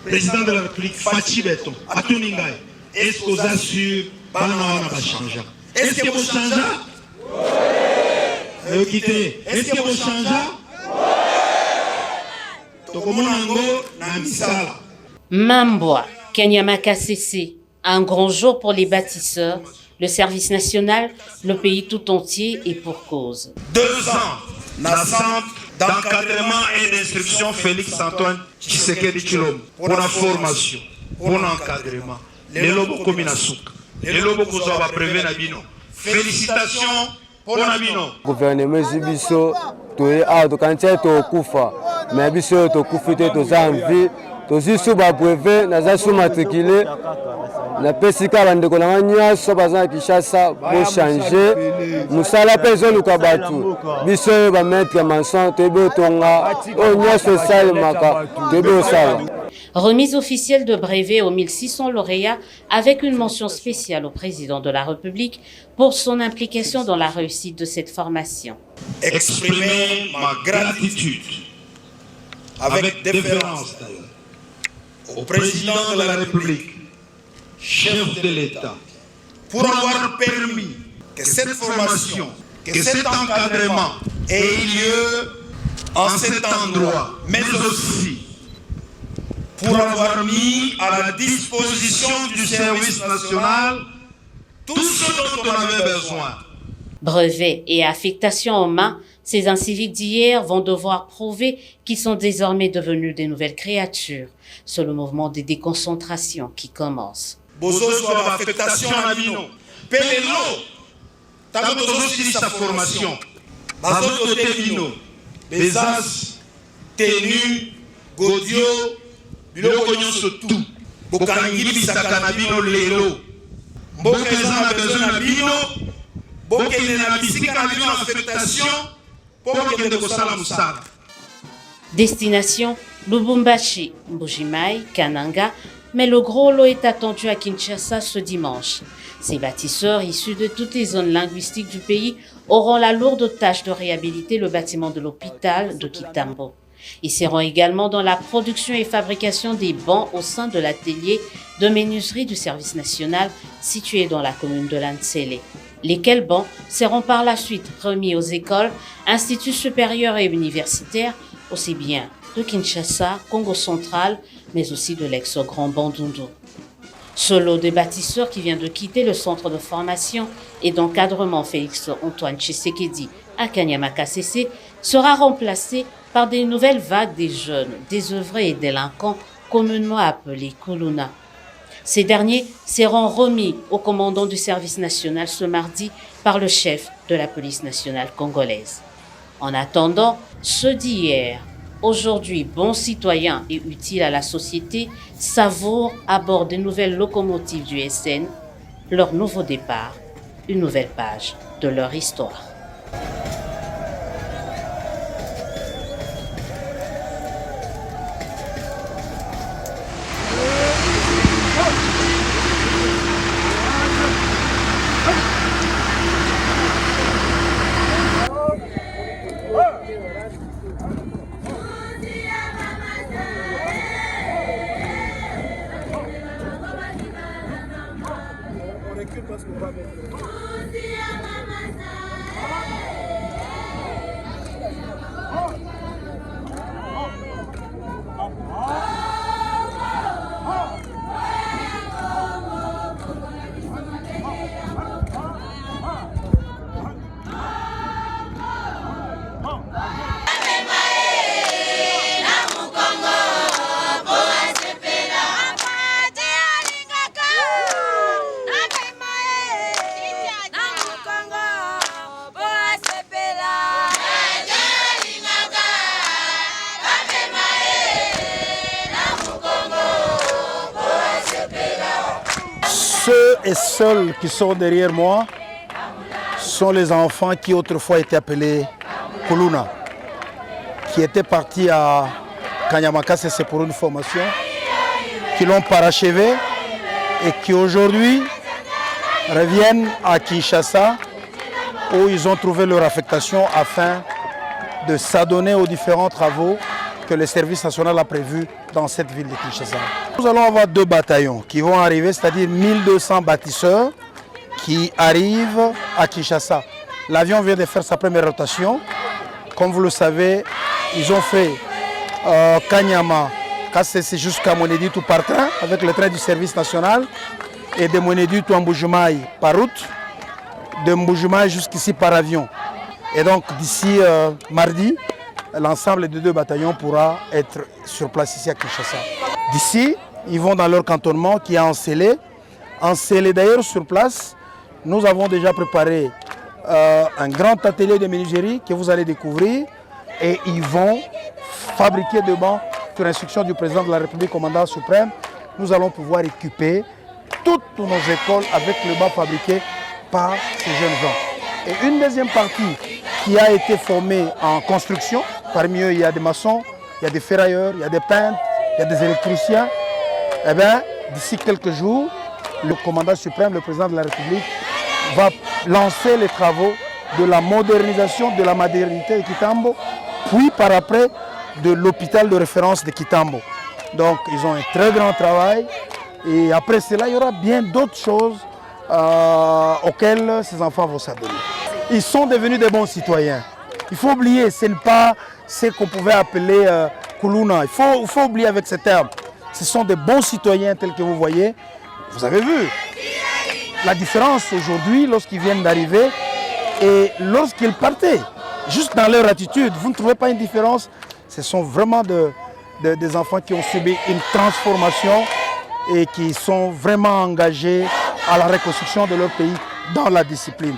président de la République, Fachi Beton, Atuningaï, est-ce que vous assurez Banana va changer? Est-ce que vous changez? Oui. Est-ce que vous changez? Mambwa, Kanyamaka CC, un grand jour pour les bâtisseurs, le service national, le pays tout entier et pour cause. 2 ans, la centre d'encadrement et d'instruction Félix Antoine Tshisekedi Tshilombo pour la formation, pour l'encadrement. Les lobos comme Inasuka, les lobos que vous avez prévu Nabino. Félicitations pour Nabino. Gouvernement Zibiso, tu es à tu quand tu es au Koufa, mais biso tu Koufite tu as envie, tu es sous bas brevet, naza sous matriculé. La pesika bande ko na nyonso baza Kinshasa pour changer musala pezo lukabatu biso ba mettre maçon tebe tonga o nyonso sale maka tebe sala. Remise officielle de brevet aux 1600 lauréats avec une mention spéciale au président de la République pour son implication dans la réussite de cette formation. Exprimer ma gratitude avec déférence au président de la République, chef de l'État, pour avoir permis que cette formation, que cet encadrement ait lieu en cet endroit, mais aussi pour avoir mis à la disposition du service national tout ce dont on avait besoin. Brevets et affectations en main, ces inciviques d'hier vont devoir prouver qu'ils sont désormais devenus des nouvelles créatures, sur le mouvement de déconcentration qui commence. Bozo soit affectation à Bino. Pelelo, t'as aussi sa formation. Bazoto Tebino, Bezas, Tenu, Godio, Biloko Nyonso tout. Bokangi bisaka na Bino lelo. Mbokezan a besoin na Bino. Bokene na bisika na Bino affectation. Bokene ko sala musala. Destination Lubumbashi, Mbujimaï, Kananga, mais le gros lot est attendu à Kinshasa ce dimanche. Ces bâtisseurs issus de toutes les zones linguistiques du pays auront la lourde tâche de réhabiliter le bâtiment de l'hôpital de Kitambo. Ils seront également dans la production et fabrication des bancs au sein de l'atelier de menuiserie du service national situé dans la commune de Lansele. Lesquels bancs seront par la suite remis aux écoles, instituts supérieurs et universitaires, aussi bien de Kinshasa, Congo central, mais aussi de l'ex-Grand Bandundu. Ce lot de bâtisseurs qui vient de quitter le centre de formation et d'encadrement Félix Antoine Tshisekedi à Kanyamaka CC sera remplacé par des nouvelles vagues des jeunes, désœuvrés et délinquants communément appelés Kuluna. Ces derniers seront remis au commandant du service national ce mardi par le chef de la police nationale congolaise. En attendant, ceux d'hier, aujourd'hui bons citoyens et utiles à la société, savourent à bord des nouvelles locomotives du SN leur nouveau départ, une nouvelle page de leur histoire. Ceux et celles qui sont derrière moi sont les enfants qui autrefois étaient appelés Kuluna, qui étaient partis à Kanyamaka CC pour une formation, qui l'ont parachevé et qui aujourd'hui reviennent à Kinshasa où ils ont trouvé leur affectation afin de s'adonner aux différents travaux que le service national a prévu dans cette ville de Kinshasa. Nous allons avoir 2 bataillons qui vont arriver, c'est-à-dire 1200 bâtisseurs qui arrivent à Kinshasa. L'avion vient de faire sa première rotation. Comme vous le savez, ils ont fait Kanyama, Kassese jusqu'à Moneditu par train avec le train du service national et de Moneditu à Mbujimayi par route, de Mbujimayi jusqu'ici par avion. Et donc d'ici mardi, l'ensemble des 2 bataillons pourra être sur place ici à Kinshasa. D'ici, ils vont dans leur cantonnement qui est Ensélé. Ensélé d'ailleurs sur place, nous avons déjà préparé un grand atelier de menuiserie que vous allez découvrir et ils vont fabriquer des bancs sur instruction du président de la République, commandant suprême. Nous allons pouvoir équiper toutes nos écoles avec le banc fabriqué par ces jeunes gens. Et une deuxième partie qui a été formée en construction, parmi eux il y a des maçons, il y a des ferrailleurs, il y a des peintres, il y a des électriciens. Eh bien, d'ici quelques jours, le commandant suprême, le président de la République, va lancer les travaux de la modernisation de la maternité de Kitambo, puis par après de l'hôpital de référence de Kitambo. Donc ils ont un très grand travail et après cela, il y aura bien d'autres choses auxquelles ces enfants vont s'adonner. Ils sont devenus des bons citoyens. Il faut oublier, ce n'est pas ce qu'on pouvait appeler Kuluna. Il faut oublier avec ce terme. Ce sont des bons citoyens tels que vous voyez. Vous avez vu la différence aujourd'hui lorsqu'ils viennent d'arriver et lorsqu'ils partaient. Juste dans leur attitude, vous ne trouvez pas une différence? Ce sont vraiment des enfants qui ont subi une transformation et qui sont vraiment engagés à la reconstruction de leur pays dans la discipline.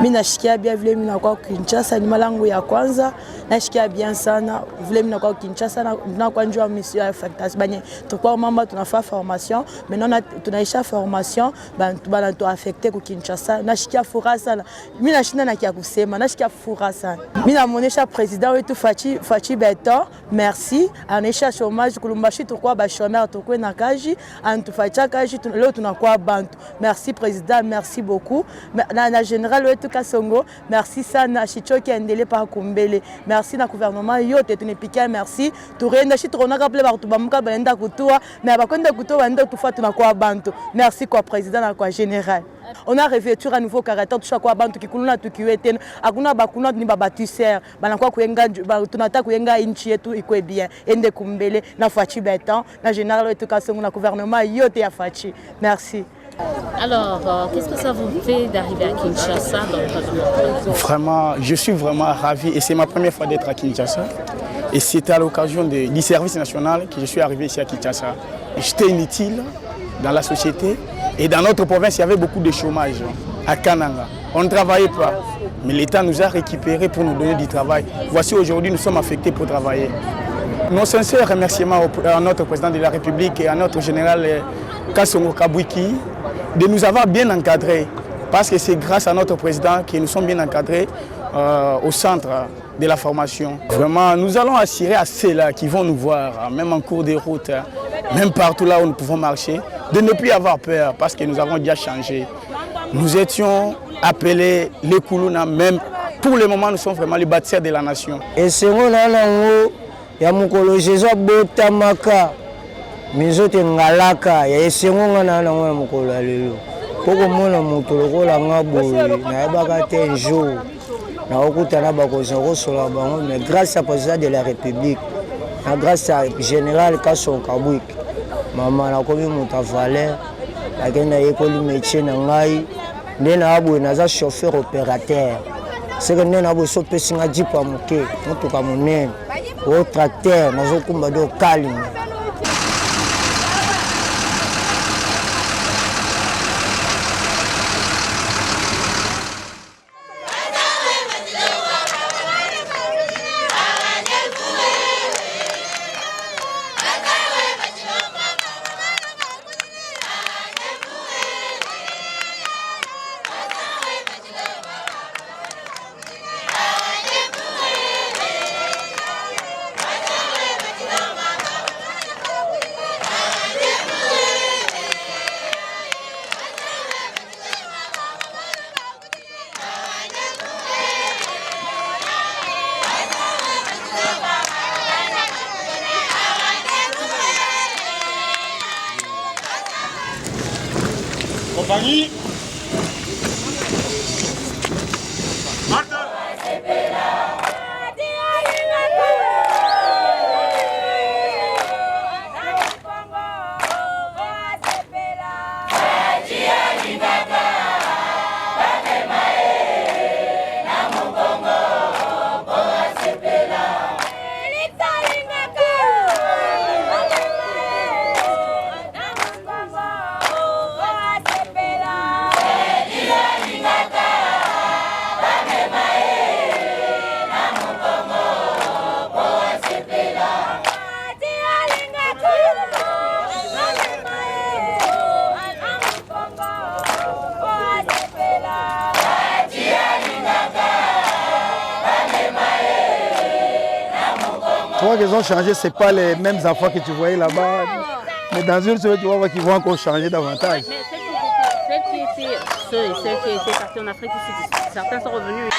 Mimi nashikia bien vile mimi nakuwa Kinshasa, ni malangu ya kwanza. Nashikia bien sana vile mimi nakuwa Kinshasa na kwa njoo mission ya factas banye tukwa mama tunafanya formation maintenant tunaisha formation bana tu affecté ku Kinshasa. Nashikia furaha sana mimi nashinda na kia kusema, nashikia furaha sana mimi namuonesha president wetu Fachi Beton merci anesha chômage kulumbashi tukwa ba chômeur tukwe na kaji antufacha kaji leo tunakuwa bantu. Merci président, merci beaucoup na général wetu Kasongo, merci sana Shichoki endele par Kumbele. Merci na gouvernement yote tunepika merci. Turenda shi turona ka ple ba tubamuka baenda kutua mais abakonda kutua banda tufa tunakuwa bantu. Merci kwa président na kwa général. On a revêtu à nouveau caractère tout chaque bantu kikuluna tukiwete akuna bakuna ni babatisseur banakuwa kuyenga tunataka kuyenga inchi yetu ikwe bien ende Kumbele na Fachi Beton na général wetu Kasongo na gouvernement yote ya Fachi. Merci. Alors, qu'est-ce que ça vous fait d'arriver à Kinshasa Vraiment, je suis vraiment ravi et c'est ma première fois d'être à Kinshasa. Et c'était à l'occasion du service national que je suis arrivé ici à Kinshasa. J'étais inutile dans la société et dans notre province, il y avait beaucoup de chômage à Kananga. On ne travaillait pas, mais l'État nous a récupérés pour nous donner du travail. Voici aujourd'hui, nous sommes affectés pour travailler. Nos sincères remerciements à notre président de la République et à notre général Kasongo Kabwiki de nous avoir bien encadrés, parce que c'est grâce à notre président que nous sommes bien encadrés au centre de la formation. Vraiment, nous allons assurer à ceux-là qui vont nous voir, même en cours de route, même partout là où nous pouvons marcher, de ne plus avoir peur, parce que nous avons déjà changé. Nous étions appelés les Kuluna, même pour le moment, nous sommes vraiment les bâtisseurs de la nation. Et c'est ya mukolo Jésus botamaka mizote ngalaka ya esengo ngana na ngwana mukolo lelo poko mona moto lokola ngaboye na yabaka te un jour na okutana bakoza kosola bango mais grâce à président de la République na grâce à général Kasongo Kabwiki mama na komi moto valeur akenda yekoli métier na ngai nde na aboye naza chauffeur opérateur c'est que nde na aboye so pesinga jipa moke motoka monene au tracteur nazokumba do calme. Compagnie. Tu vois qu'ils ont changé, ce n'est pas les mêmes enfants que tu voyais là-bas. Mais dans une semaine, tu vois qu'ils vont encore changer davantage. Mais ceux et celles qui étaient partis en Afrique, certains sont revenus.